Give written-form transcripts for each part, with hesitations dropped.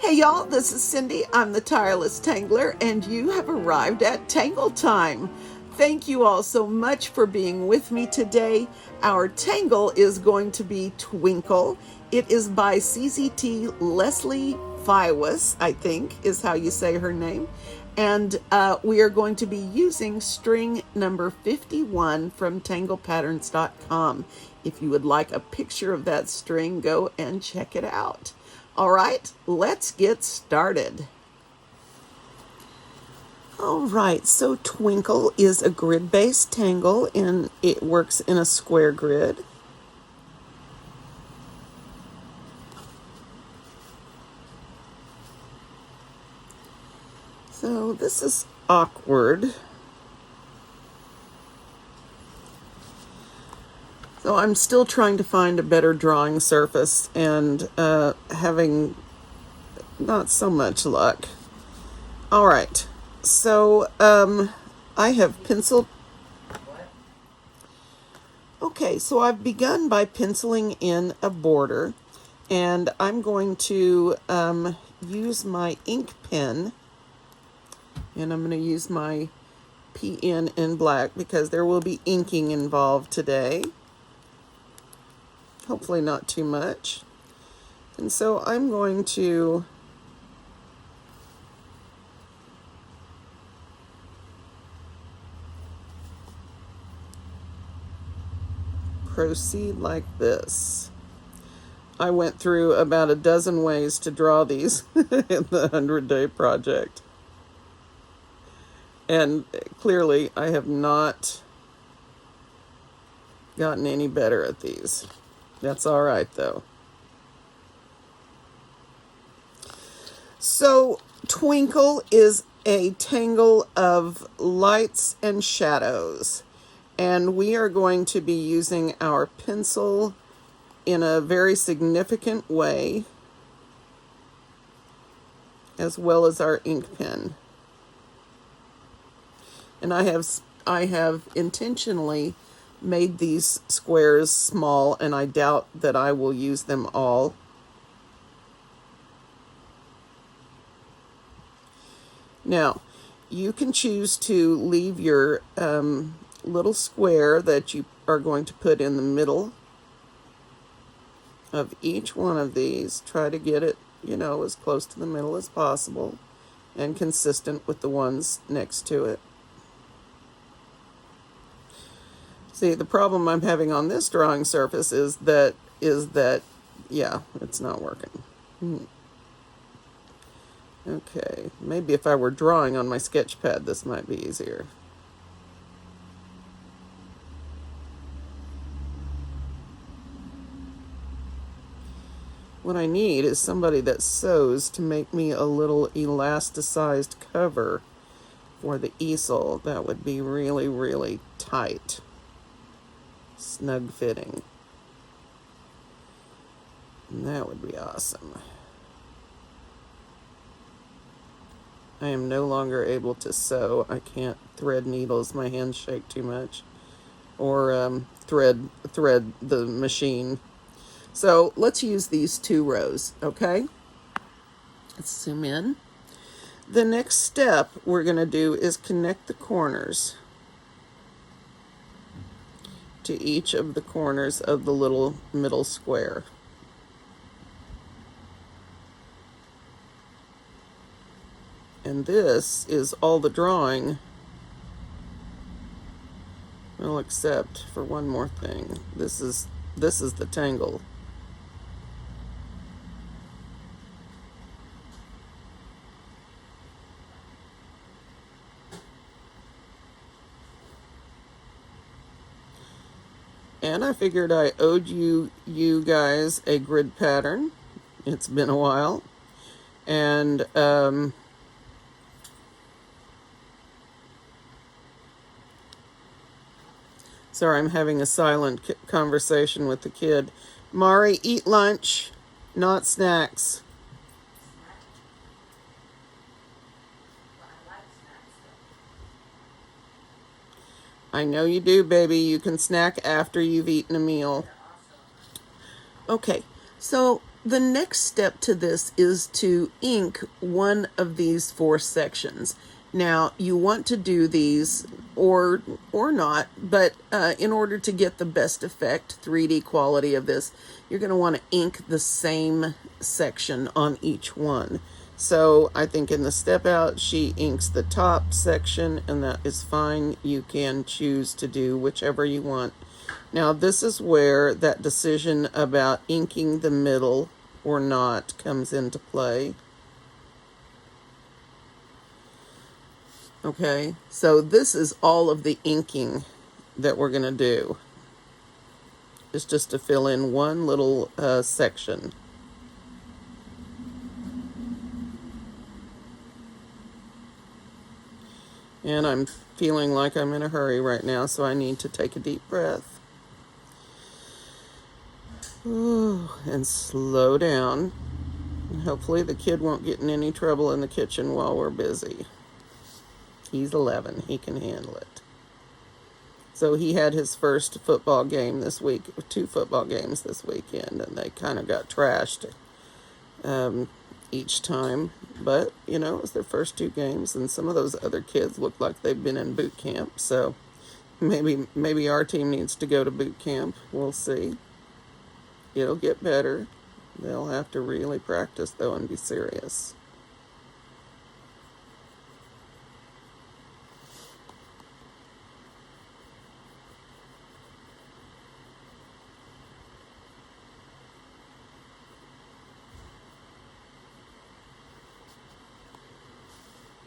Hey y'all, this is Cindy. I'm the Tireless Tangler, and you have arrived at Tangle Time. Thank you all so much for being with me today. Our tangle is going to be Twinkle. It is by CZT Leslee Feiwus, I think is how you say her name. And we are going to be using string number 51 from tanglepatterns.com. If you would like a picture of that string, go and check it out. All right, let's get started. All right, so Twinkle is a grid-based tangle, and it works in a square grid. So this is awkward. So I'm still trying to find a better drawing surface and having not so much luck. All right, so I have penciled. Okay, so I've begun by penciling in a border, and I'm going to use my ink pen, and I'm going to use my PN in black because there will be inking involved today. Hopefully not too much. And so I'm going to proceed like this. I went through about a dozen ways to draw these in the 100-day project. And clearly I have not gotten any better at these. That's all right though. So Twinkle is a tangle of lights and shadows. And we are going to be using our pencil in a very significant way, as well as our ink pen. And I have intentionally made these squares small, and I doubt that I will use them all. Now, you can choose to leave your little square that you are going to put in the middle of each one of these. Try to get it, as close to the middle as possible and consistent with the ones next to it. See, the problem I'm having on this drawing surface is that, yeah, it's not working. Okay, maybe if I were drawing on my sketch pad, this might be easier. What I need is somebody that sews to make me a little elasticized cover for the easel. That would be really, really tight. Snug fitting. And that would be awesome. I am no longer able to sew. I can't thread needles. My hands shake too much. Or thread the machine. So let's use these 2 rows, okay? Let's zoom in. The next step we're going to do is connect the corners to each of the corners of the little middle square. And this is all the drawing. Well, except for one more thing. This is the tangle. And I figured I owed you guys a grid pattern. It's been a while. And sorry, I'm having a silent conversation with the kid. Mari, eat lunch, not snacks. I know you do, baby. You can snack after you've eaten a meal. Okay, so the next step to this is to ink one of these 4 sections. Now, you want to do these or not, but in order to get the best effect, 3D quality of this, you're going to want to ink the same section on each one. So I think in the step out, she inks the top section, and that is fine. You can choose to do whichever you want. Now, this is where that decision about inking the middle or not comes into play. Okay, so this is all of the inking that we're going to do. It's just to fill in one little section. And I'm feeling like I'm in a hurry right now, so I need to take a deep breath. Ooh, and slow down. And hopefully the kid won't get in any trouble in the kitchen while we're busy. He's 11. He can handle it. So he had his first football game this week, 2 football games this weekend, and they kind of got trashed each time. But, you know, it was their first 2 games, and some of those other kids look like they've been in boot camp. So maybe our team needs to go to boot camp. We'll see. It'll get better. They'll have to really practice, though, and be serious.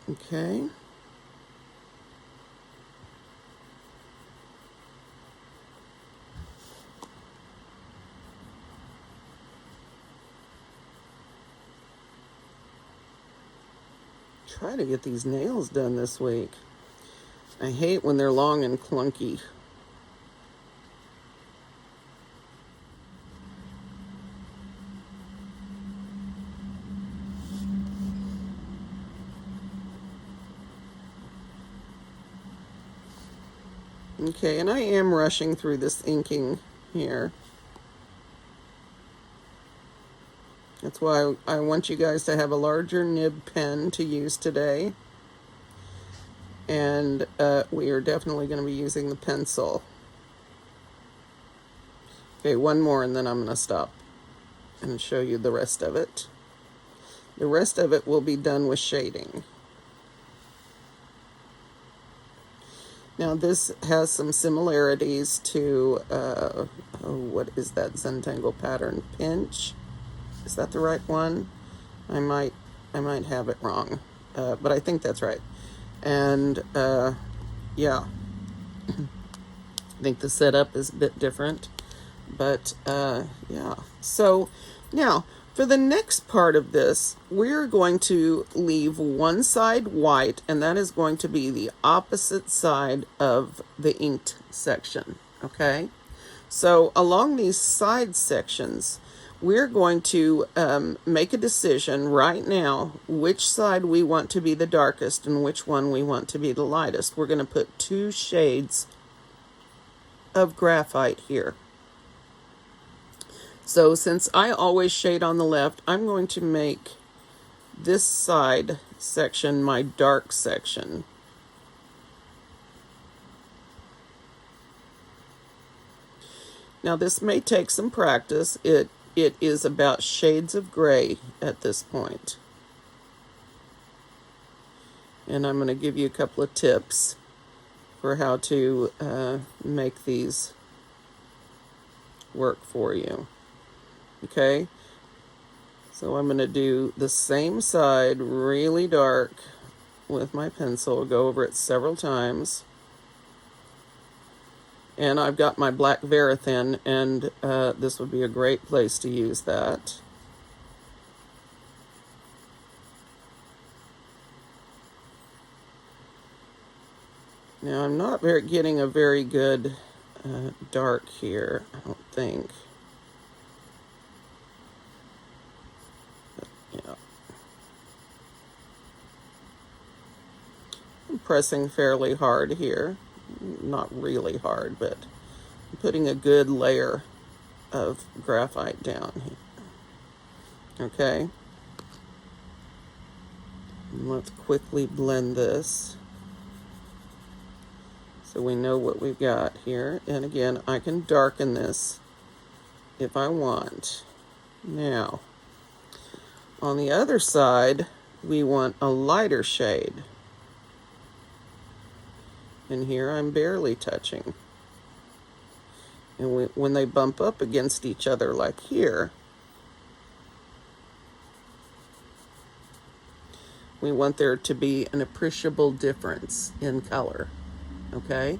Okay. Try to get these nails done this week. I hate when they're long and clunky. Okay, and I am rushing through this inking here. That's why I want you guys to have a larger nib pen to use today. And we are definitely going to be using the pencil. Okay, one more and then I'm going to stop and show you the rest of it. The rest of it will be done with shading. Now this has some similarities to, what is that Zentangle pattern? Pinch? Is that the right one? I might have it wrong, but I think that's right. And yeah, I think the setup is a bit different, but yeah. So now for the next part of this, we're going to leave one side white, and that is going to be the opposite side of the inked section. Okay, so along these side sections, we're going to make a decision right now which side we want to be the darkest and which one we want to be the lightest. We're going to put 2 shades of graphite here. So since I always shade on the left, I'm going to make this side section my dark section. Now this may take some practice. It is about shades of gray at this point. And I'm going to give you a couple of tips for how to make these work for you. Okay? So I'm going to do the same side really dark with my pencil, go over it several times. And I've got my black Verithin, and this would be a great place to use that. Now I'm not getting a very good dark here, I don't think. But, yeah. I'm pressing fairly hard here. Not really hard, but I'm putting a good layer of graphite down here. Okay. And let's quickly blend this so we know what we've got here. And again, I can darken this if I want. Now, on the other side, we want a lighter shade. And here I'm barely touching. And when they bump up against each other like here, we want there to be an appreciable difference in color, okay?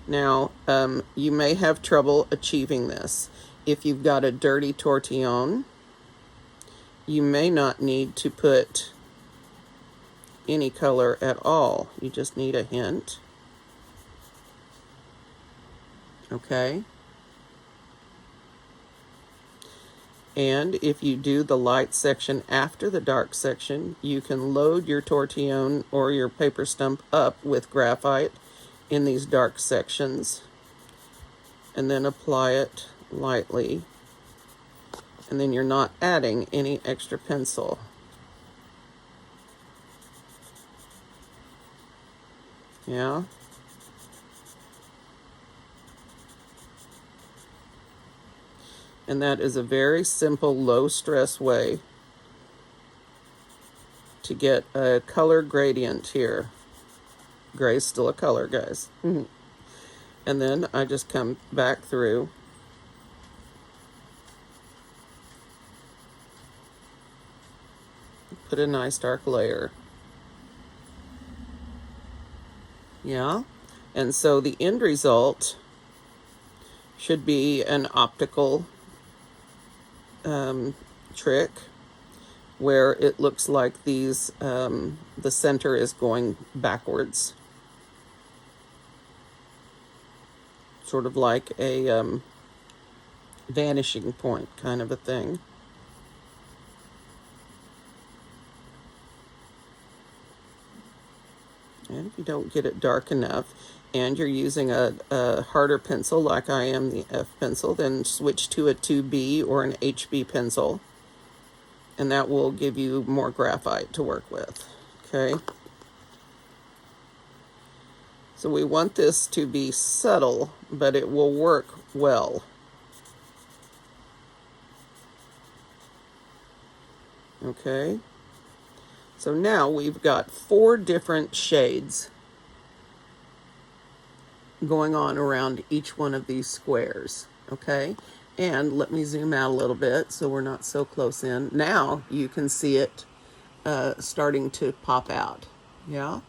Now, you may have trouble achieving this. If you've got a dirty tortillon, you may not need to put any color at all. You just need a hint, okay? And if you do the light section after the dark section, you can load your tortillon or your paper stump up with graphite in these dark sections and then apply it lightly. And then you're not adding any extra pencil. Yeah? And that is a very simple, low-stress way to get a color gradient here. Gray is still a color, guys. And then I just come back through. Put a nice dark layer. Yeah? And so the end result should be an optical trick where it looks like these, the center is going backwards. Sort of like a vanishing point kind of a thing. And if you don't get it dark enough, and you're using a harder pencil like I am, the F pencil, then switch to a 2B or an HB pencil, and that will give you more graphite to work with, okay? So we want this to be subtle, but it will work well. Okay? So now we've got 4 different shades going on around each one of these squares, okay? And let me zoom out a little bit so we're not so close in. Now you can see it starting to pop out, yeah?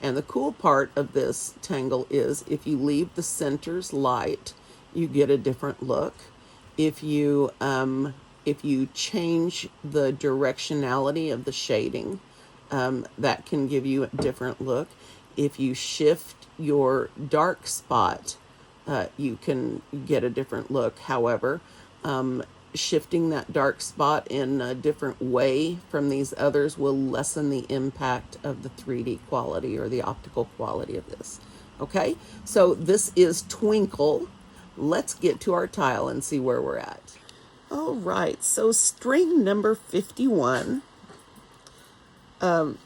And the cool part of this tangle is if you leave the centers light, you get a different look. If you change the directionality of the shading, that can give you a different look. If you shift your dark spot, you can get a different look. However, shifting that dark spot in a different way from these others will lessen the impact of the 3D quality or the optical quality of this. Okay, so this is Twinkle. Let's get to our tile and see where we're at. All right, so string number 51.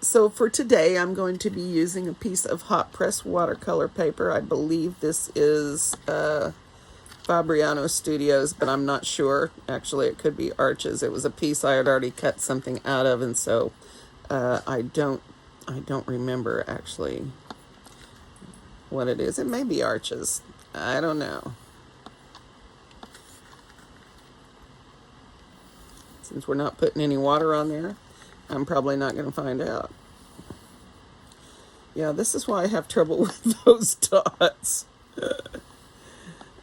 So for today, I'm going to be using a piece of hot press watercolor paper. I believe this is Fabriano Studios, but I'm not sure. Actually, it could be Arches. It was a piece I had already cut something out of, and so I don't remember actually what it is. It may be Arches. I don't know. Since we're not putting any water on there, I'm probably not going to find out. Yeah, this is why I have trouble with those dots.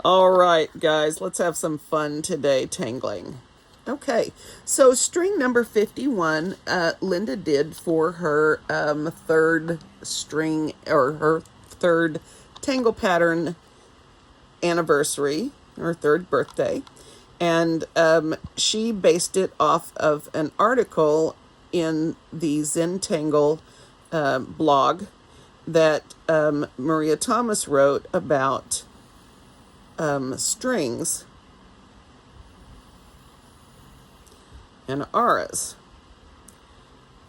All right, guys, let's have some fun today tangling. Okay, so string number 51, Linda did for her third string, or her third tangle pattern anniversary, or third birthday. And she based it off of an article in the Zentangle blog that Maria Thomas wrote about strings. and auras.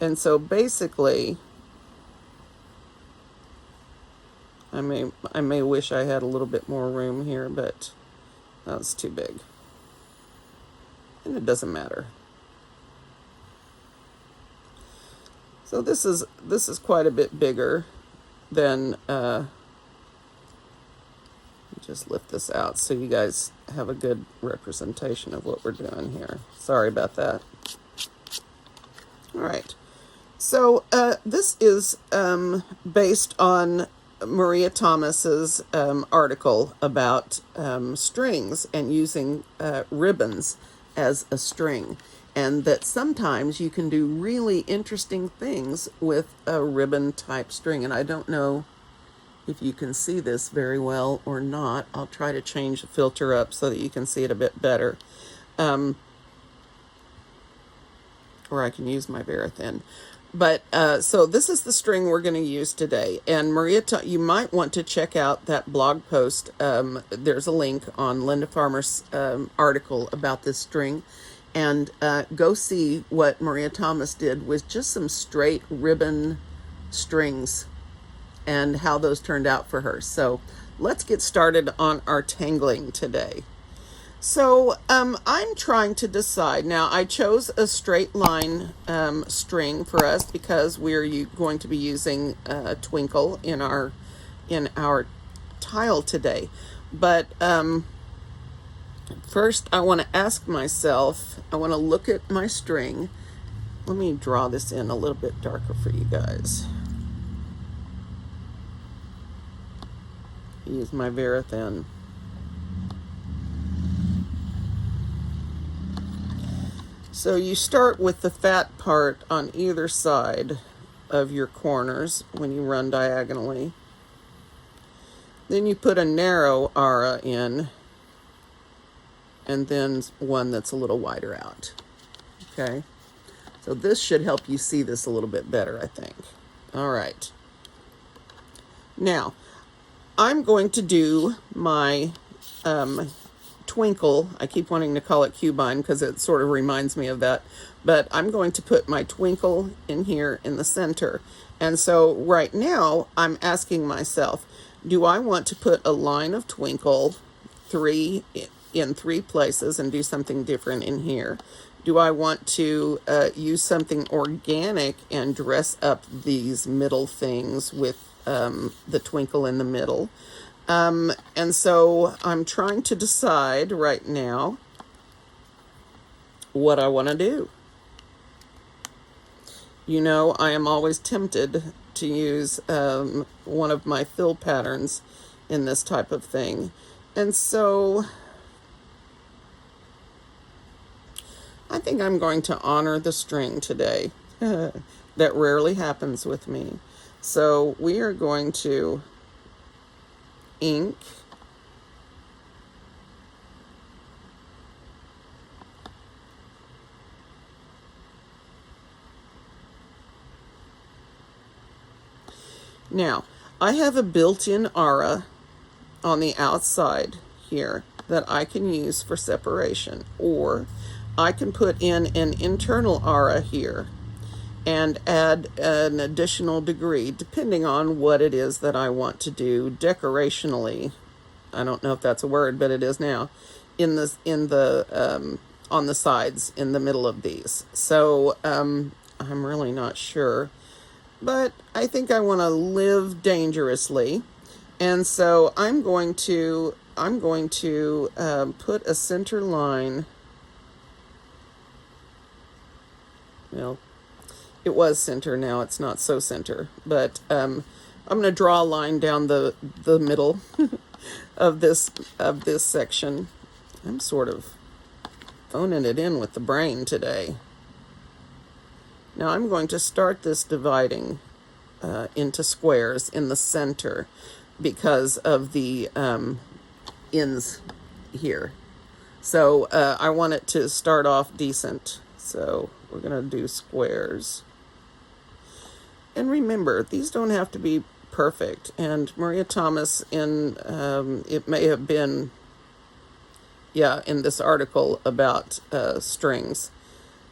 And so basically, I may wish I had a little bit more room here, but that's too big. And it doesn't matter. So this is quite a bit bigger than just lift this out so you guys have a good representation of what we're doing here. Sorry about that. All right. So this is based on Maria Thomas's article about strings and using ribbons as a string, and that sometimes you can do really interesting things with a ribbon type string. And I don't know if you can see this very well or not. I'll try to change the filter up so that you can see it a bit better. Or I can use my Verithin. But so this is the string we're going to use today. And Maria, you might want to check out that blog post. There's a link on Linda Farmer's article about this string. And go see what Maria Thomas did with just some straight ribbon strings and how those turned out for her. So let's get started on our tangling today. So I'm trying to decide. Now, I chose a straight line string for us because we're going to be using Twinkle in our tile today. But first, I want to ask myself, I want to look at my string. Let me draw this in a little bit darker for you guys. Use my Verithin. So you start with the fat part on either side of your corners when you run diagonally. Then you put a narrow aura in, and then one that's a little wider out. Okay? So this should help you see this a little bit better, I think. All right. Now, I'm going to do my Twinkle. I keep wanting to call it Cubine because it sort of reminds me of that. But I'm going to put my Twinkle in here in the center. And so right now, I'm asking myself, do I want to put a line of Twinkle in three places and do something different in here? Do I want to use something organic and dress up these middle things with the Twinkle in the middle? And so I'm trying to decide right now what I want to do. You know, I am always tempted to use one of my fill patterns in this type of thing. And so I think I'm going to honor the string today. That rarely happens with me. So we are going to ink now. I have a built-in aura on the outside here that I can use for separation, or I can put in an internal aura here and add an additional degree depending on what it is that I want to do decorationally. I don't know if that's a word, but it is now in the on the sides in the middle of these. So I'm really not sure, but I think I want to live dangerously, and so I'm going to put a center line. Well, it was center, now it's not so center, but I'm going to draw a line down the middle of this section. I'm sort of phoning it in with the brain today. Now I'm going to start this dividing into squares in the center because of the ends here. So I want it to start off decent. So we're going to do squares. And remember, these don't have to be perfect. And Maria Thomas, it may have been, in this article about strings,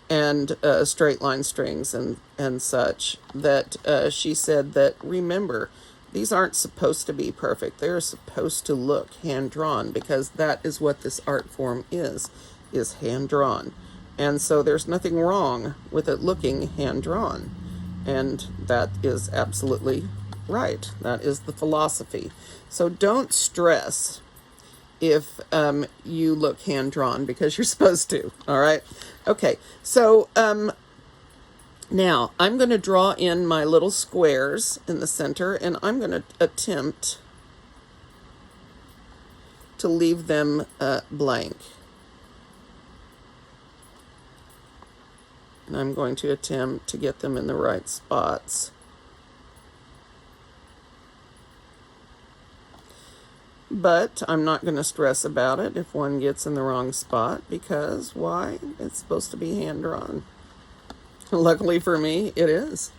and straight line strings and such, that she said that, remember, these aren't supposed to be perfect. They're supposed to look hand-drawn, because that is what this art form is hand-drawn. And so there's nothing wrong with it looking hand-drawn. And that is absolutely right. That is the philosophy. So don't stress if you look hand-drawn, because you're supposed to, all right? Okay, so now I'm going to draw in my little squares in the center, and I'm going to attempt to leave them blank. And I'm going to attempt to get them in the right spots. But I'm not going to stress about it if one gets in the wrong spot, because why? It's supposed to be hand-drawn. Luckily for me, it is.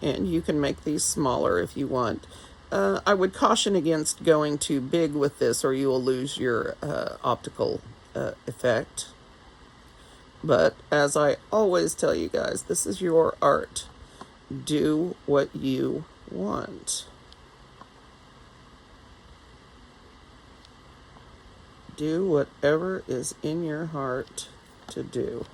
And you can make these smaller if you want. I would caution against going too big with this, or you will lose your optical effect. But as I always tell you guys, this is your art. Do what you want. Do whatever is in your heart to do.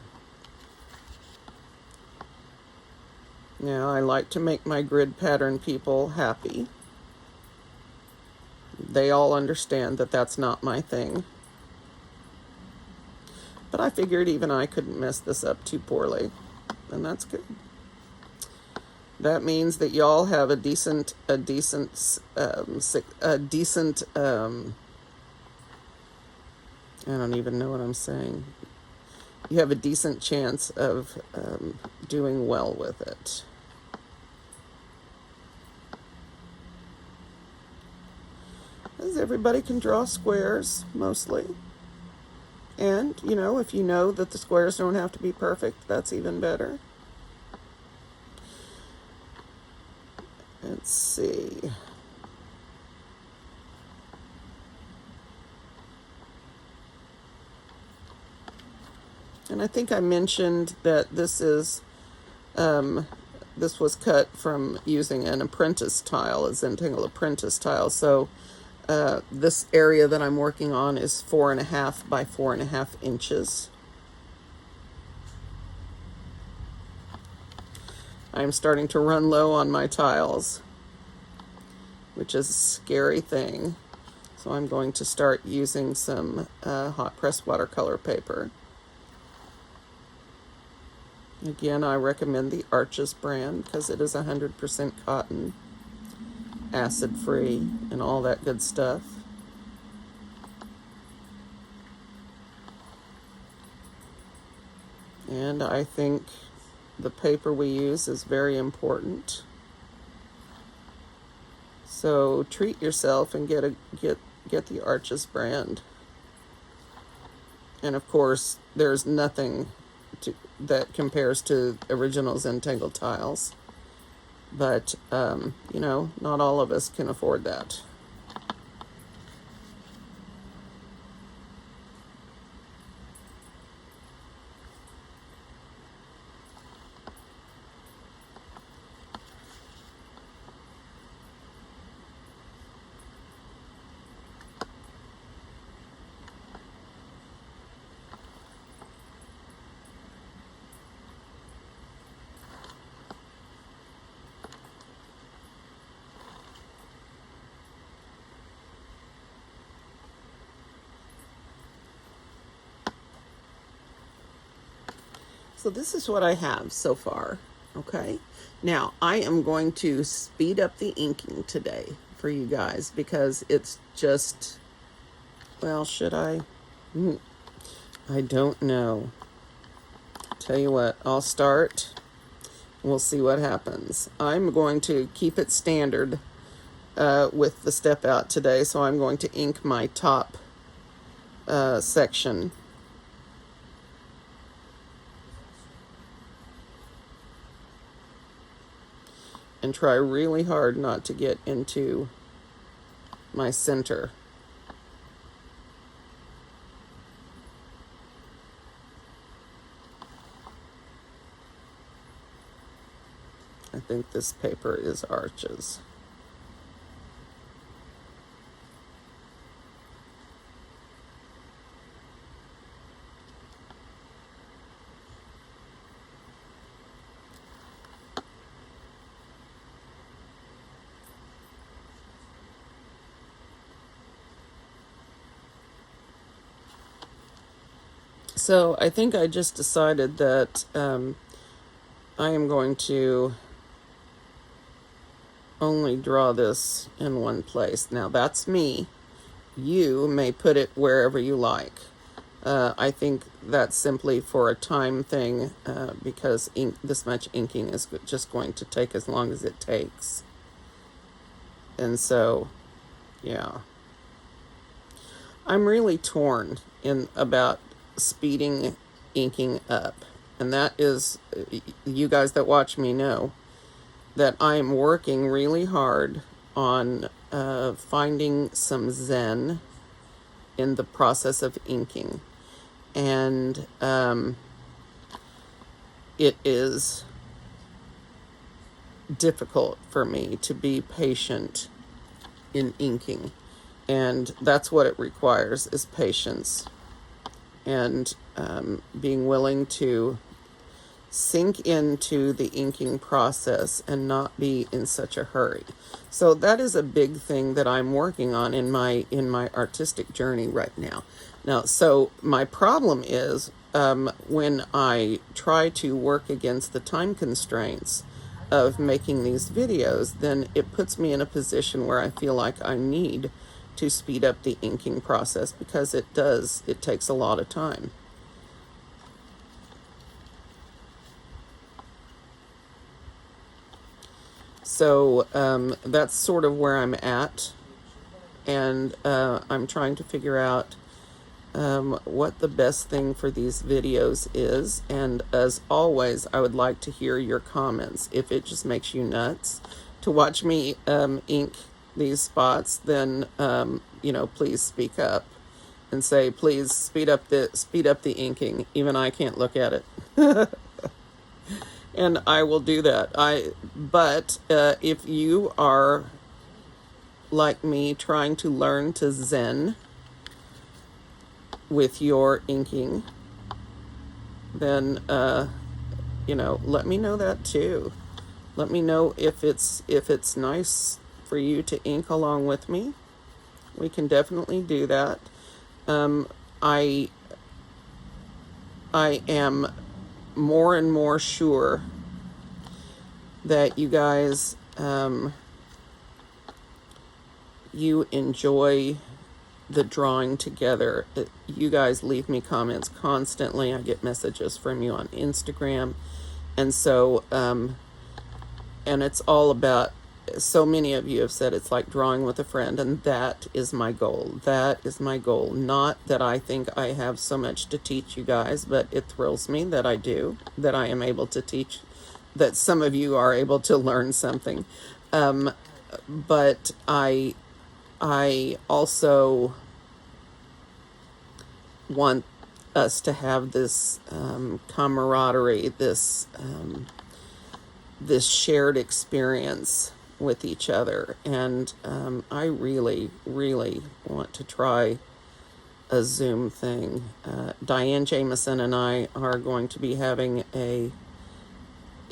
Now, I like to make my grid pattern people happy. They all understand that that's not my thing. But I figured even I couldn't mess this up too poorly, and that's good. That means that y'all have a decent, I don't even know what I'm saying. You have a decent chance of doing well with it. As everybody can draw squares, mostly. And, you know, if you know that the squares don't have to be perfect, that's even better. Let's see. And I think I mentioned that this was cut from using an apprentice tile, a Zentangle apprentice tile. So this area that I'm working on is 4.5 by 4.5 inches. I'm starting to run low on my tiles, which is a scary thing. So I'm going to start using some hot press watercolor paper. Again, I recommend the Arches brand because it is 100% cotton, acid-free, and all that good stuff. And I think the paper we use is very important. So treat yourself and get the Arches brand. And of course, there's nothing that compares to original Zentangle tiles. But, you know, not all of us can afford that. So this is what I have so far, okay? Now, I am going to speed up the inking today for you guys because it's just, well, should I? I don't know. Tell you what, I'll start. We'll see what happens. I'm going to keep it standard with the step out today, so I'm going to ink my top section. And try really hard not to get into my center. I think this paper is arches. So I think I just decided that I am going to only draw this in one place. Now that's me. You may put it wherever you like. I think that's simply for a time thing because this much inking is just going to take as long as it takes. And so, yeah. I'm really torn about speeding inking up. And that is, you guys that watch me know that I'm working really hard on finding some zen in the process of inking. And it is difficult for me to be patient in inking. And that's what it requires, is patience. And being willing to sink into the inking process and not be in such a hurry. So that is a big thing that I'm working on in my artistic journey right now. Now, so my problem is when I try to work against the time constraints of making these videos, then it puts me in a position where I feel like I need to speed up the inking process, because it takes a lot of time. So that's sort of where I'm at, and I'm trying to figure out what the best thing for these videos is. And as always, I would like to hear your comments. If it just makes you nuts to watch me ink these spots, then please speak up and say, please speed up the inking. Even I can't look at it. And I will do that. But if you are like me, trying to learn to zen with your inking, then let me know that too. Let me know if it's nice for you to ink along with me. We can definitely do that. I am more and more sure that you guys you enjoy the drawing together. You guys leave me comments constantly. I get messages from you on Instagram, and so and it's all about, so many of you have said it's like drawing with a friend, and that is my goal. That is my goal. Not that I think I have so much to teach you guys, but it thrills me that I do, that I am able to teach, that some of you are able to learn something. But I also want us to have this camaraderie, this shared experience with each other. And I really, really want to try a Zoom thing. Diane Jameson and I are going to be having a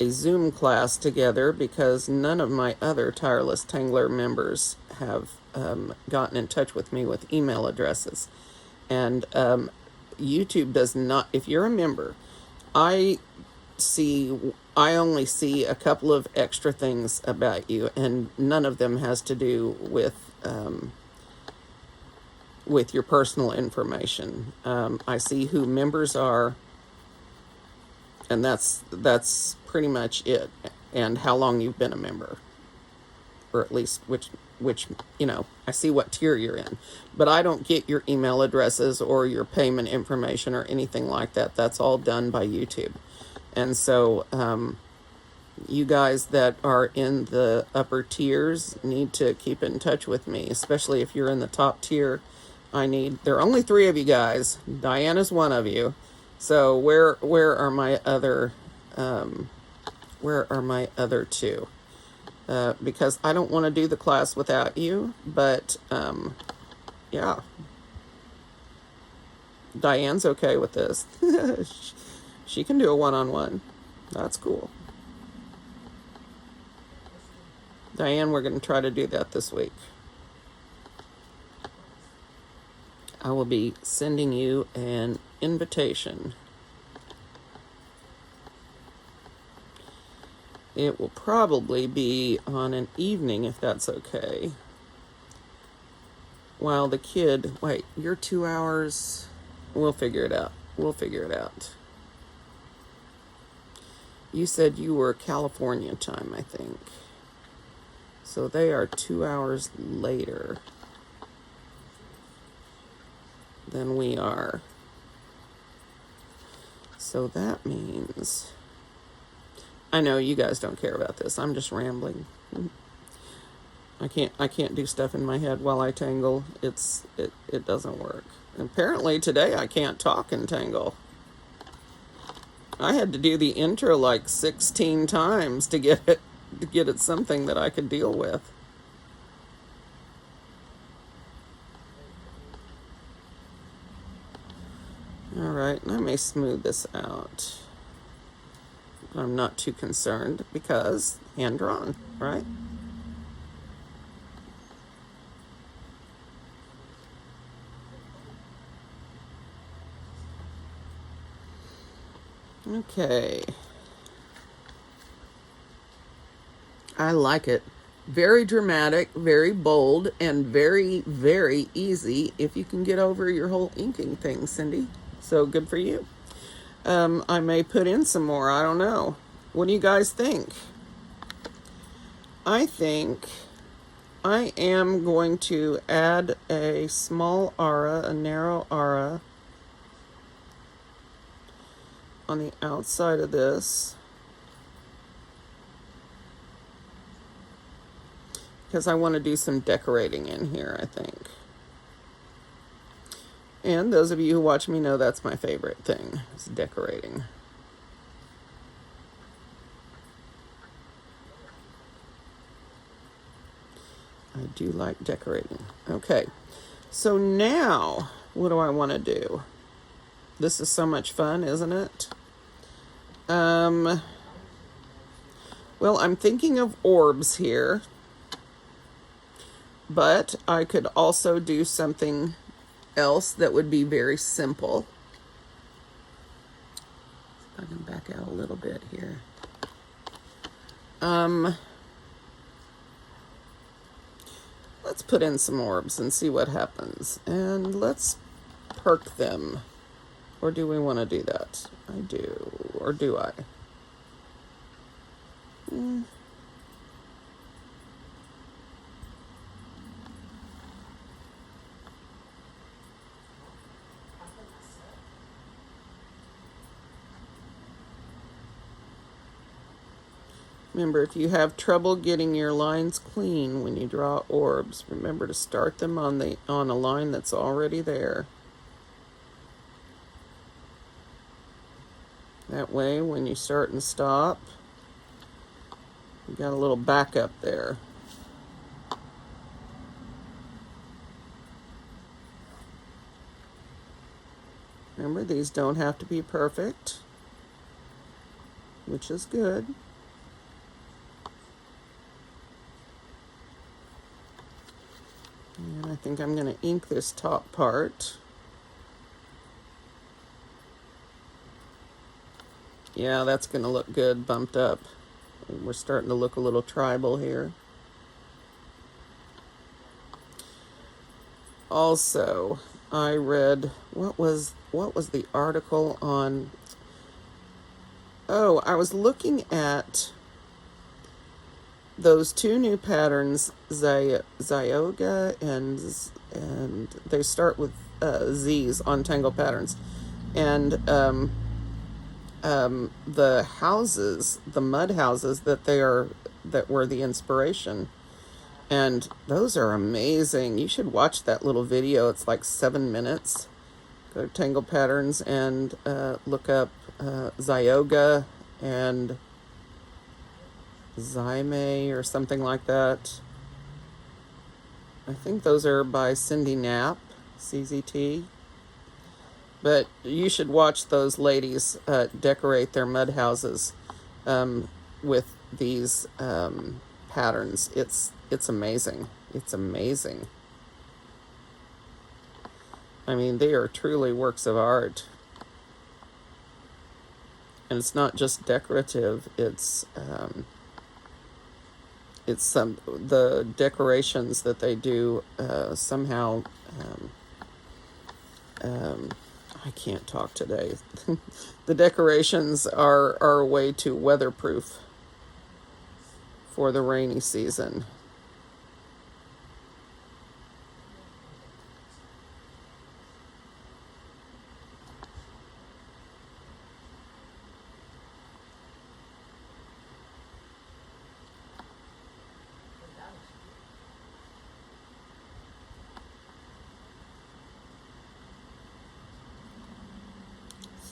Zoom class together, because none of my other Tireless Tangler members have gotten in touch with me with email addresses. And YouTube does not, if you're a member, I only see a couple of extra things about you, and none of them has to do with your personal information. I see who members are, and that's pretty much it, and how long you've been a member, or at least which I see what tier you're in, but I don't get your email addresses or your payment information or anything like that. That's all done by YouTube. And so You guys that are in the upper tiers need to keep in touch with me, especially if you're in the top tier. There are only 3 of you guys. Diana's one of you. So where are my other 2? Because I don't want to do the class without you, but yeah. Diane's okay with this. She can do a one-on-one. That's cool. Diane, we're going to try to do that this week. I will be sending you an invitation. It will probably be on an evening, if that's okay. While the kid... Wait, you're 2 hours... We'll figure it out. You said you were California time, I think. So they are 2 hours later than we are. So that means... I know you guys don't care about this. I'm just rambling. I can't do stuff in my head while I tangle. It doesn't work. Apparently today I can't talk and tangle. I had to do the intro like 16 times to get it something that I could deal with. All right, I may smooth this out. I'm not too concerned because hand drawn, right? Okay. I like it. Very dramatic, very bold, and very, very easy if you can get over your whole inking thing, Cindy. So good for you. I may put in some more. I don't know. What do you guys think? I think I am going to add a small aura, a narrow aura on the outside of this. Because I want to do some decorating in here, I think. And those of you who watch me know that's my favorite thing, is decorating. I do like decorating. Okay, so now, what do I want to do? This is so much fun, isn't it? Well, I'm thinking of orbs here. But I could also do something else that would be very simple. If I can back out a little bit here. Let's put in some orbs and see what happens. And let's perk them. Or do we want to do that? I do. Or do I? Remember, if you have trouble getting your lines clean when you draw orbs, remember to start them on a line that's already there. That way, when you start and stop, you got a little backup there. Remember, these don't have to be perfect, which is good. And I think I'm going to ink this top part. Yeah, that's going to look good bumped up. We're starting to look a little tribal here. Also, I read, what was the article on? Oh, I was looking at those 2 new patterns, Zyoga and they start with Z's on Tangle Patterns. And the houses, the mud houses that were the inspiration. And those are amazing. You should watch that little video. It's like 7 minutes. Go to Tangle Patterns and look up Zyoga and Zyme or something like that. I think those are by Cindy Knapp, CZT. But you should watch those ladies decorate their mud houses with these patterns. It's amazing. It's amazing. I mean, they are truly works of art. And it's not just decorative. It's the decorations that they do somehow. I can't talk today. The decorations are a way to weatherproof for the rainy season.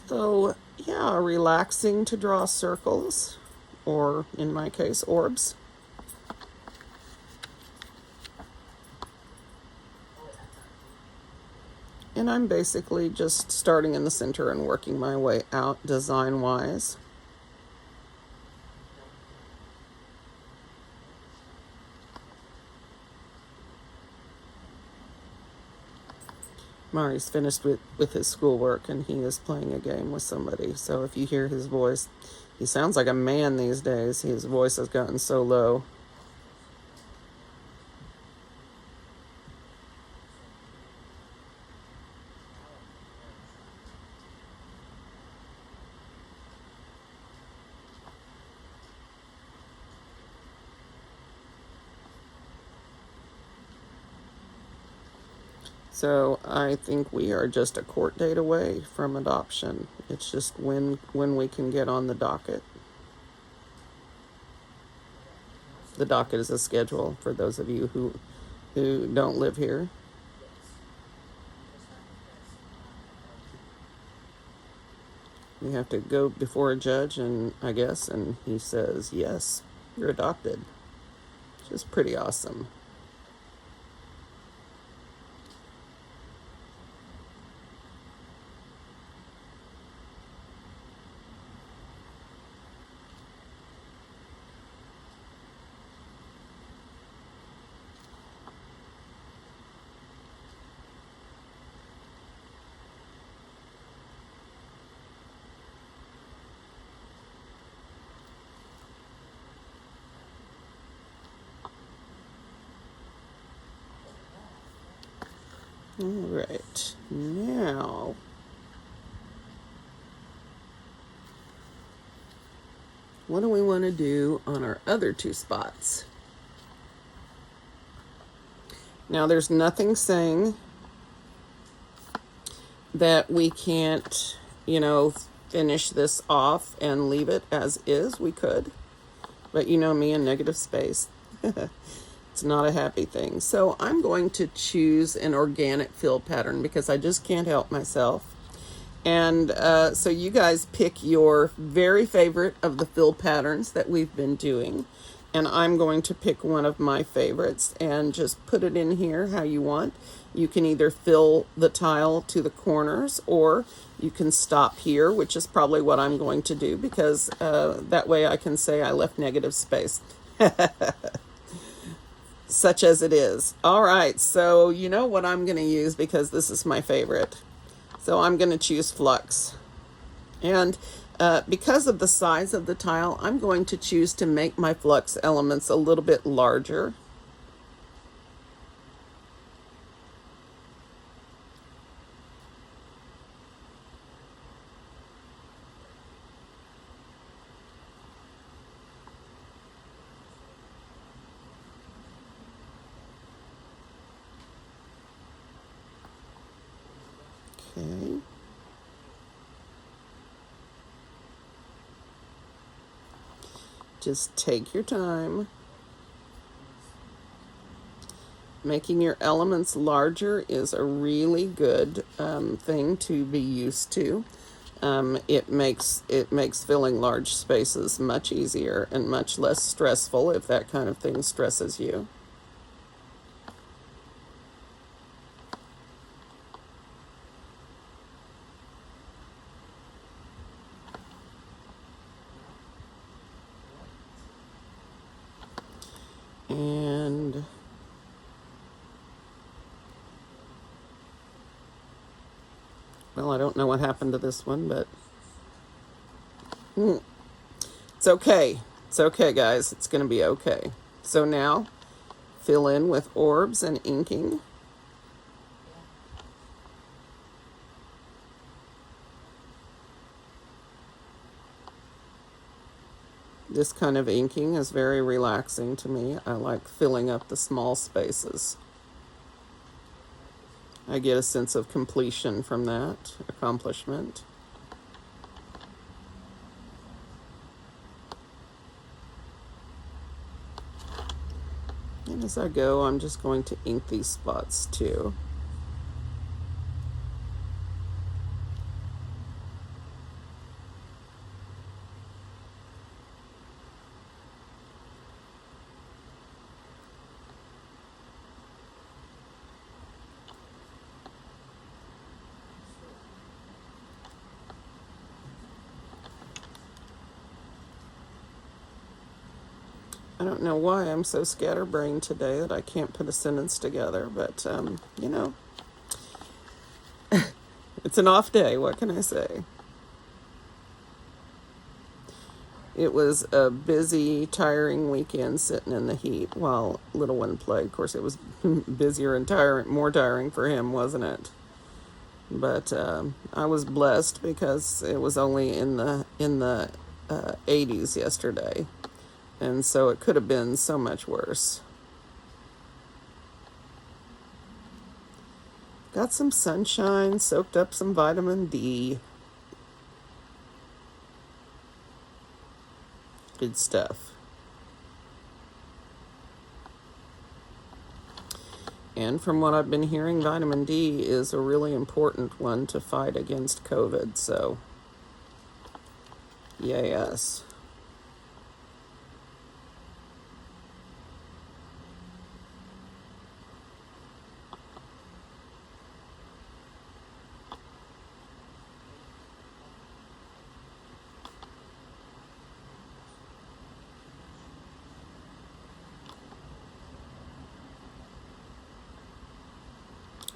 So, yeah, relaxing to draw circles, or in my case, orbs. And I'm basically just starting in the center and working my way out design-wise. Mari's finished with his schoolwork and he is playing a game with somebody. So if you hear his voice, he sounds like a man these days. His voice has gotten so low. So I think we are just a court date away from adoption. It's just when we can get on the docket. The docket is a schedule for those of you who don't live here. We have to go before a judge, and I guess, and he says, yes, you're adopted. Which is pretty awesome. All right, now what do we want to do on our other two spots? Now, there's nothing saying that we can't, finish this off and leave it as is. We could, but you know me and negative space. It's not a happy thing. So I'm going to choose an organic fill pattern because I just can't help myself. And so you guys pick your very favorite of the fill patterns that we've been doing. And I'm going to pick one of my favorites and just put it in here how you want. You can either fill the tile to the corners, or you can stop here, which is probably what I'm going to do, because that way I can say I left negative space. Such as it is. All right, so you know what I'm going to use because this is my favorite. So I'm going to choose Flux. And because of the size of the tile, I'm going to choose to make my Flux elements a little bit larger. Okay. Just take your time. Making your elements larger is a really good thing to be used to. It makes filling large spaces much easier and much less stressful if that kind of thing stresses you. And well, I don't know what happened to this one, but it's okay. It's okay, guys. It's going to be okay. So now, fill in with orbs and inking. This kind of inking is very relaxing to me. I like filling up the small spaces. I get a sense of completion from that, accomplishment. And as I go, I'm just going to ink these spots too. I don't know why I'm so scatterbrained today that I can't put a sentence together, but, you know, it's an off day. What can I say? It was a busy, tiring weekend sitting in the heat while little one played. Of course, it was busier and more tiring for him, wasn't it? But I was blessed because it was only in the 80s yesterday. And so it could have been so much worse. Got some sunshine, soaked up some vitamin D. Good stuff. And from what I've been hearing, vitamin D is a really important one to fight against COVID. So, yes.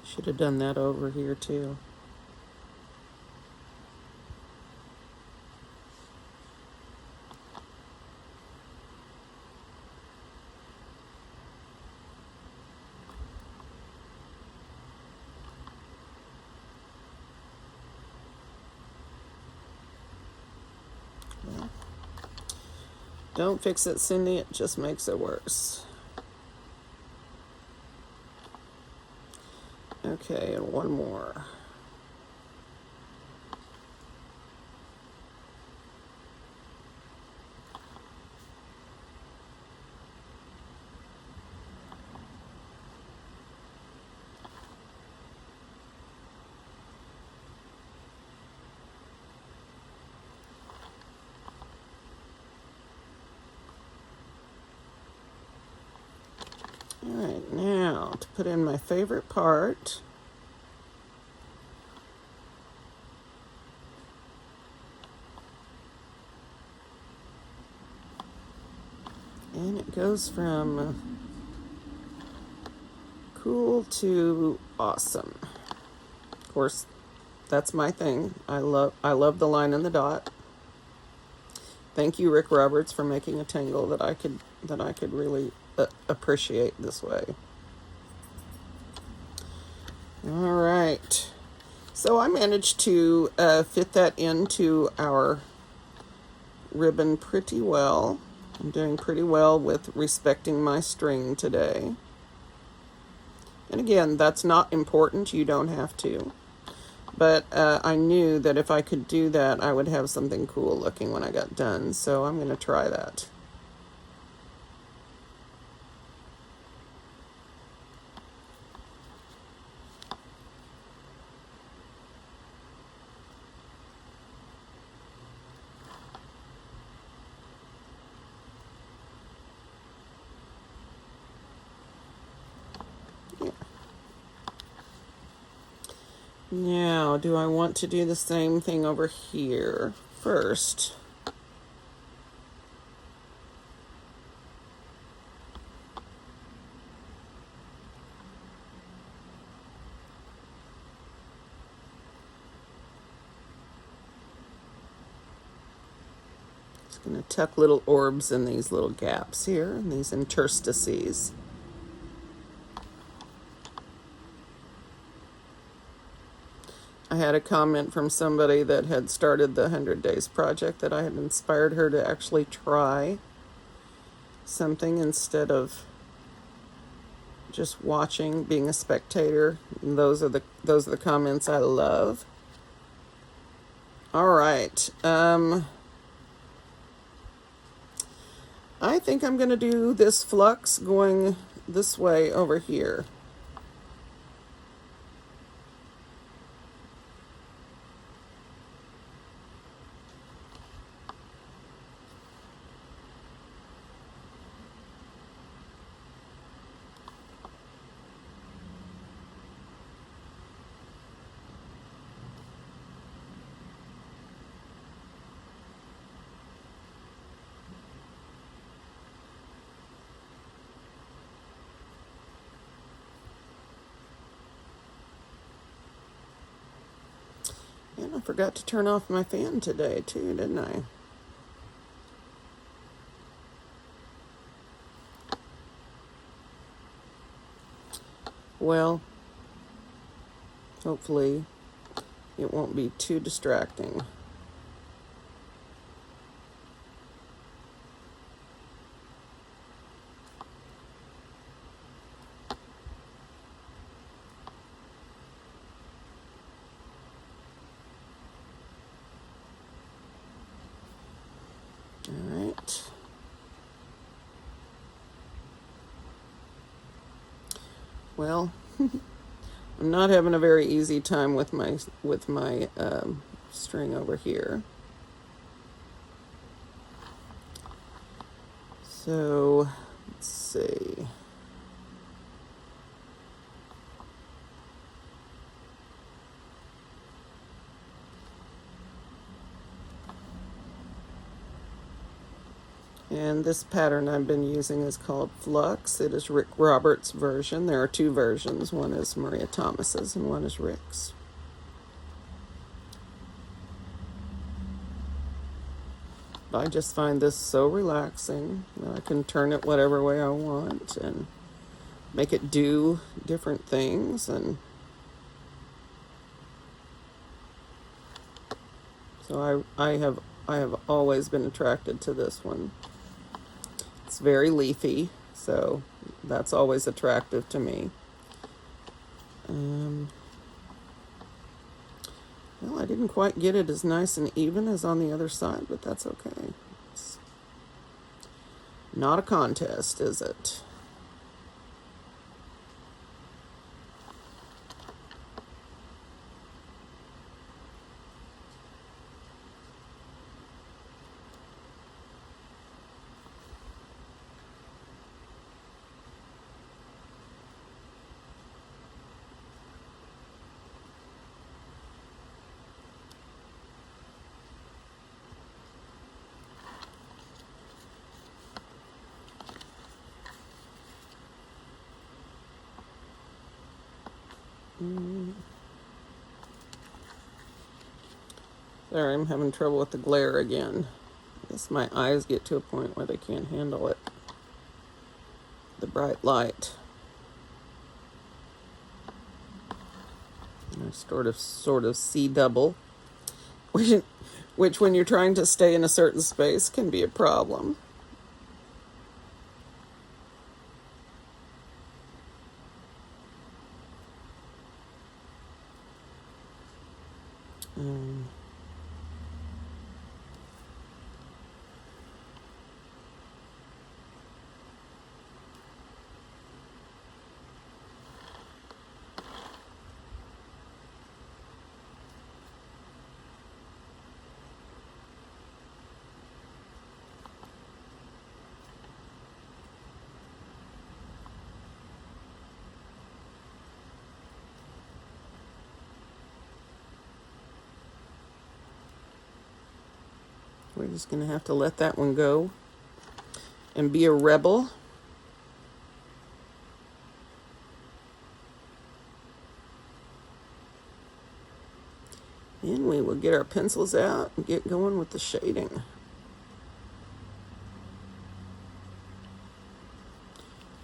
Should have done that over here too. Well, don't fix it, Cindy. It just makes it worse. Okay, and one more. All right, now to put in my favorite part. And it goes from cool to awesome. Of course, that's my thing. I love the line and the dot. Thank you, Rick Roberts, for making a tangle that I could really appreciate this way. All right. So I managed to fit that into our ribbon pretty well. I'm doing pretty well with respecting my string today. And again, that's not important. You don't have to. But I knew that if I could do that, I would have something cool looking when I got done. So I'm going to try that. Now, do I want to do the same thing over here first? Just going to tuck little orbs in these little gaps here, in these interstices. I had a comment from somebody that had started the 100 Days project that I had inspired her to actually try something instead of just watching, being a spectator. And those are the comments I love. All right. I think I'm going to do this flux going this way over here. And I forgot to turn off my fan today too, didn't I? Well, hopefully it won't be too distracting. All right. Well, I'm not having a very easy time with my string over here. So let's see. And this pattern I've been using is called Flux. It is Rick Roberts' version. There are two versions. One is Maria Thomas's and one is Rick's. I just find this so relaxing that I can turn it whatever way I want and make it do different things. And so I have always been attracted to this one. It's very leafy, so that's always attractive to me. Well, I didn't quite get it as nice and even as on the other side, but that's okay. It's not a contest, is it? Sorry, I'm having trouble with the glare again. I guess my eyes get to a point where they can't handle it. The bright light. I sort of see double, which when you're trying to stay in a certain space can be a problem. we're just going to have to let that one go and be a rebel. And we will get our pencils out and get going with the shading.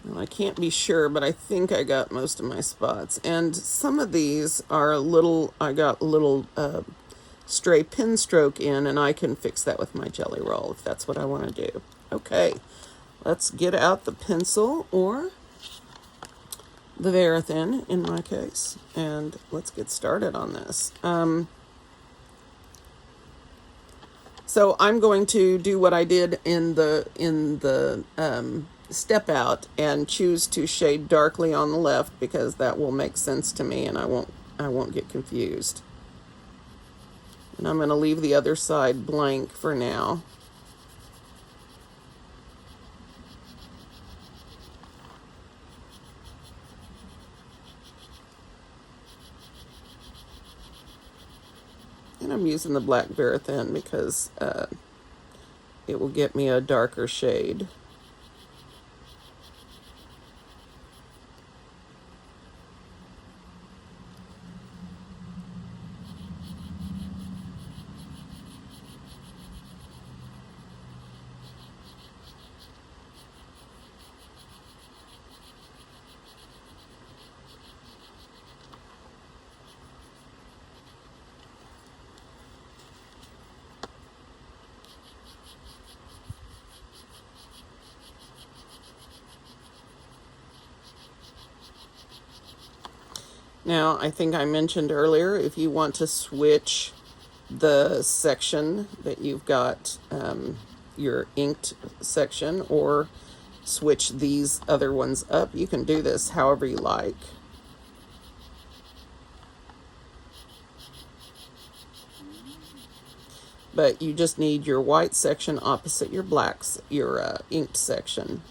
Well, I can't be sure, but I think I got most of my spots. And some of these are a little, I got a little stray pen stroke in, and I can fix that with my jelly roll if that's what I want to do. Okay, let's get out the pencil, or the Verithin in my case, and let's get started on this. So I'm going to do what I did in the step out and choose to shade darkly on the left, because that will make sense to me and I won't get confused. And I'm going to leave the other side blank for now. And I'm using the black Verithin because it will get me a darker shade. Now, I think I mentioned earlier, if you want to switch the section that you've got, your inked section, or switch these other ones up, you can do this however you like. But you just need your white section opposite your blacks, your inked section.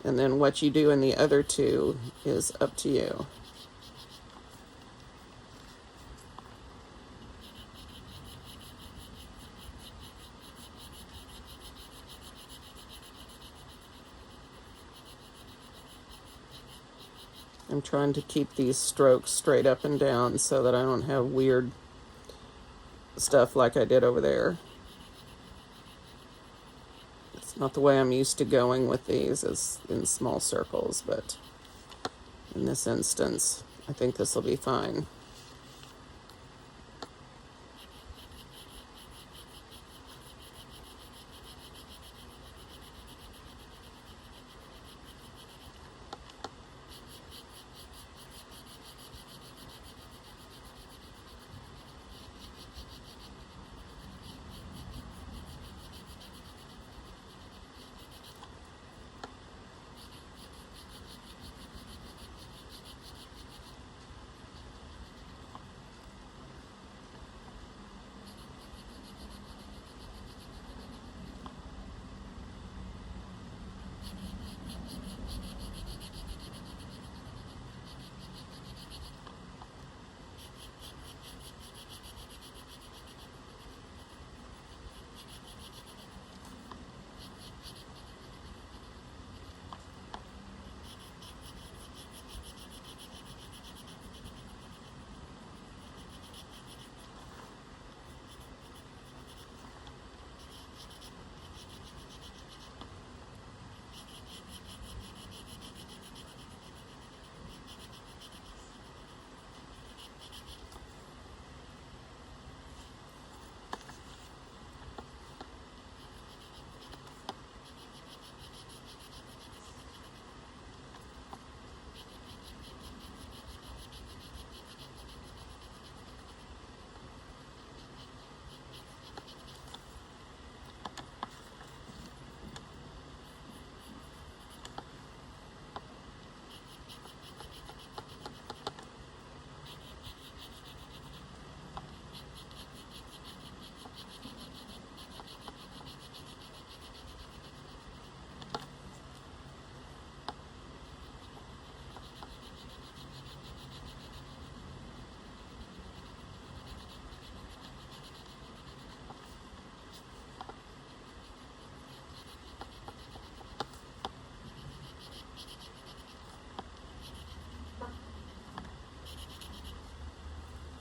And then what you do in the other two is up to you. I'm trying to keep these strokes straight up and down so that I don't have weird stuff like I did over there. It's not the way I'm used to going with these, as in small circles, but in this instance, I think this will be fine.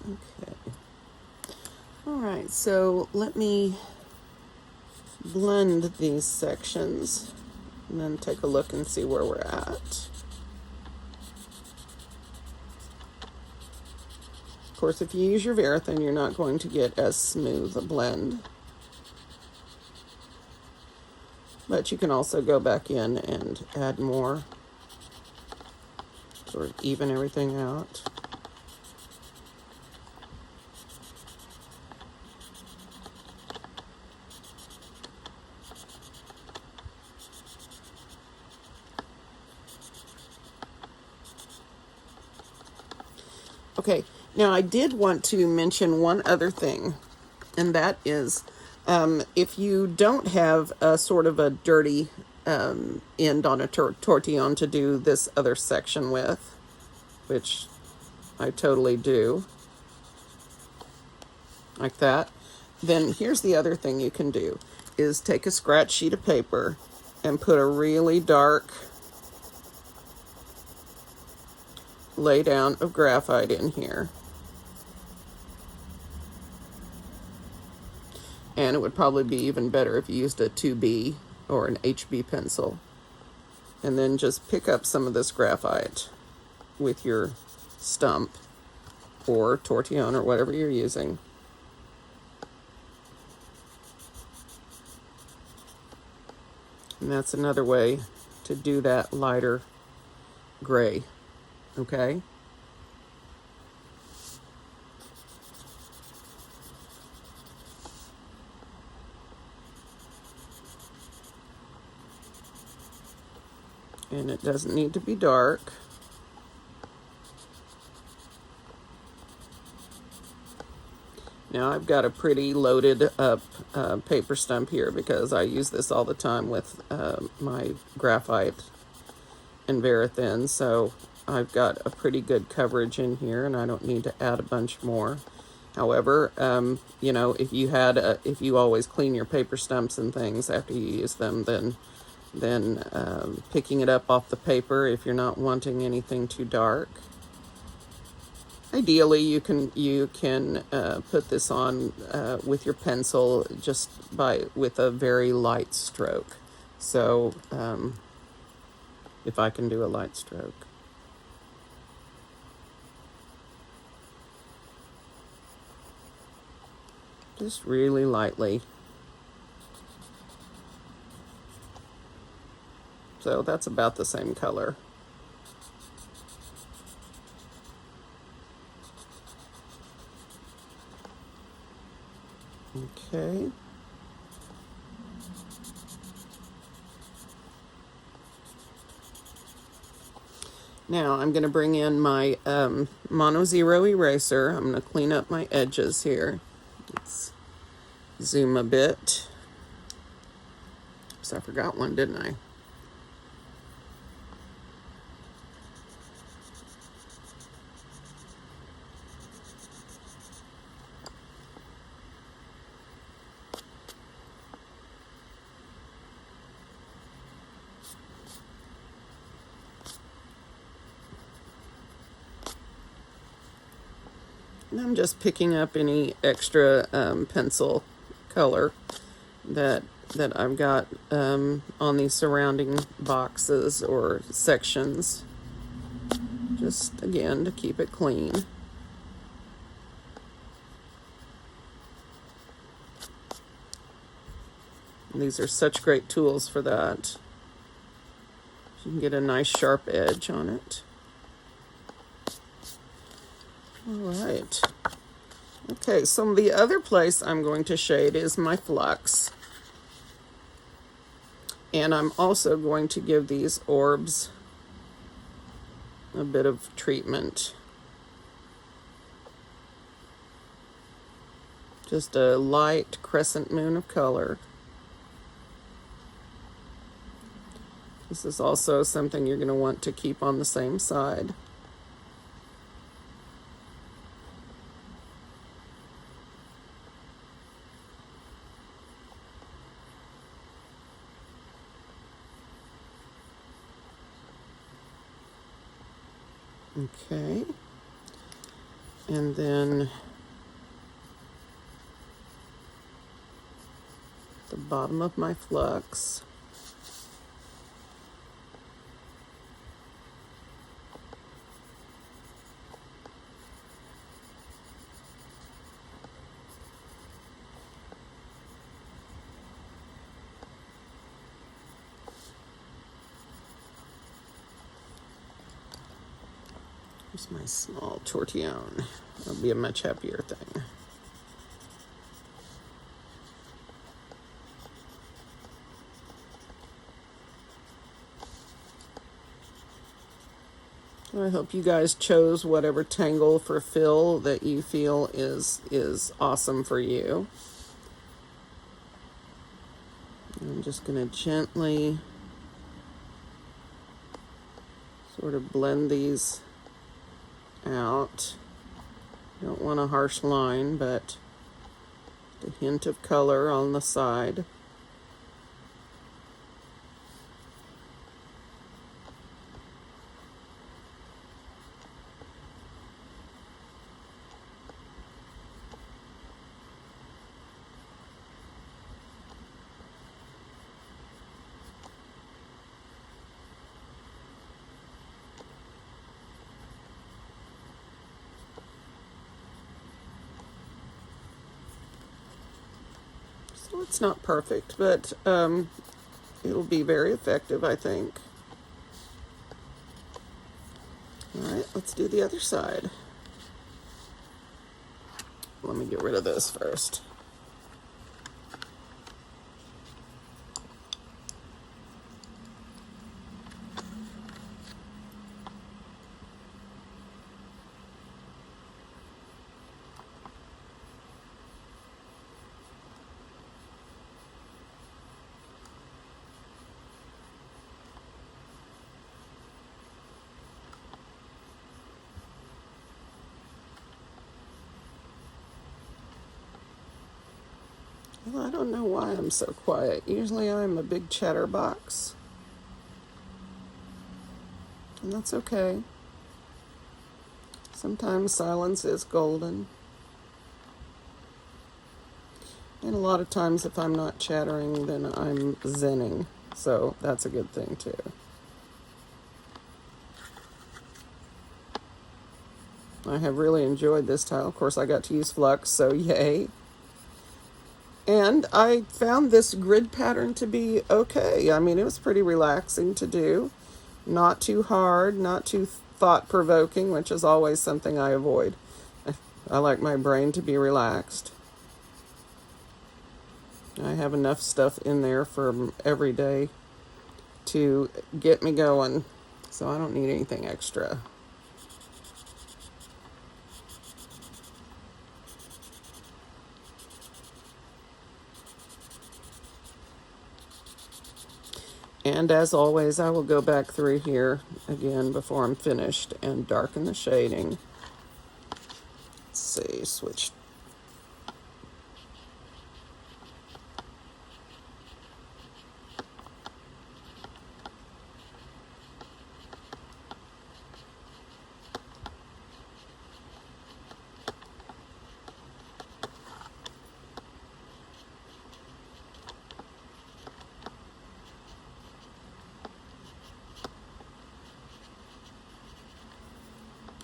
Okay. All right, so let me blend these sections and then take a look and see where we're at. Of course, if you use your Verithin, you're not going to get as smooth a blend. But you can also go back in and add more, sort of even everything out. Okay, now I did want to mention one other thing, and that is if you don't have a sort of a dirty end on a tortillon to do this other section with, which I totally do, like that, then here's the other thing you can do, is take a scratch sheet of paper and put a really dark lay down of graphite in here. And it would probably be even better if you used a 2B or an HB pencil. And then just pick up some of this graphite with your stump or tortillon or whatever you're using. And that's another way to do that lighter gray, okay? And it doesn't need to be dark. Now I've got a pretty loaded up paper stump here because I use this all the time with my graphite and Verithin, so I've got a pretty good coverage in here and I don't need to add a bunch more. However, you know, if you always clean your paper stumps and things after you use them, then picking it up off the paper if you're not wanting anything too dark. Ideally, you can put this on with your pencil just with a very light stroke. So if I can do a light stroke. Just really lightly. So that's about the same color. Okay. Now I'm going to bring in my Mono Zero eraser. I'm going to clean up my edges here. Let's zoom a bit. Oops, I forgot one, didn't I? And I'm just picking up any extra pencil color that I've got on these surrounding boxes or sections. Just, again, to keep it clean. And these are such great tools for that. You can get a nice sharp edge on it. All right. Okay, so the other place I'm going to shade is my Flux. And I'm also going to give these orbs a bit of treatment. Just a light crescent moon of color. This is also something you're going to want to keep on the same side. Okay. And then the bottom of my flux. Here's my small tortillon. That'll be a much happier thing. I hope you guys chose whatever tangle for fill that you feel is awesome for you. I'm just going to gently sort of blend these out. Don't want a harsh line, but a hint of color on the side. So it's not perfect, but it'll be very effective, I think. All right, let's do the other side. Let me get rid of this first. Well, I don't know why I'm so quiet. Usually I'm a big chatterbox. And that's okay. Sometimes silence is golden. And a lot of times if I'm not chattering, then I'm zenning. So that's a good thing too. I have really enjoyed this tile. Of course, I got to use Flux, so yay. And I found this grid pattern to be okay. I mean, it was pretty relaxing to do. Not too hard, not too thought-provoking, which is always something I avoid. I like my brain to be relaxed. I have enough stuff in there for every day to get me going, so I don't need anything extra. And as always, I will go back through here again before I'm finished and darken the shading. Let's see, switch.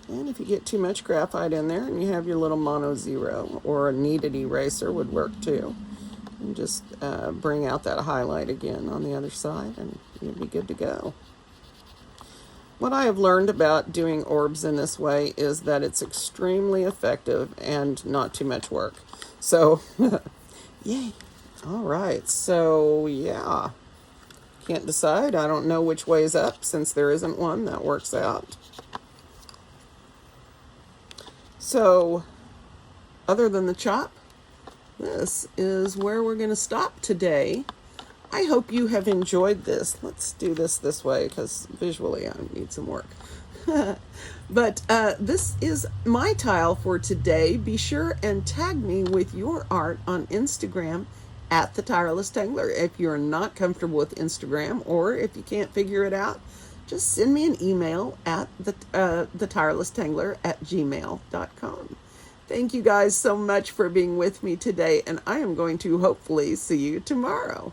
And if you get too much graphite in there and you have your little mono zero or a kneaded eraser would work too. And just bring out that highlight again on the other side and you'll be good to go. What I have learned about doing orbs in this way is that it's extremely effective and not too much work. So, yay. All right, so yeah. Can't decide. I don't know which way is up since there isn't one. That works out. So, other than the chop, this is where we're going to stop today. I hope you have enjoyed this. Let's do this way because visually I need some work. But this is my tile for today. Be sure and tag me with your art on Instagram at The Tireless Tangler. If you're not comfortable with Instagram or if you can't figure it out, just send me an email at the tireless tangler at gmail.com. Thank you guys so much for being with me today, and I am going to hopefully see you tomorrow.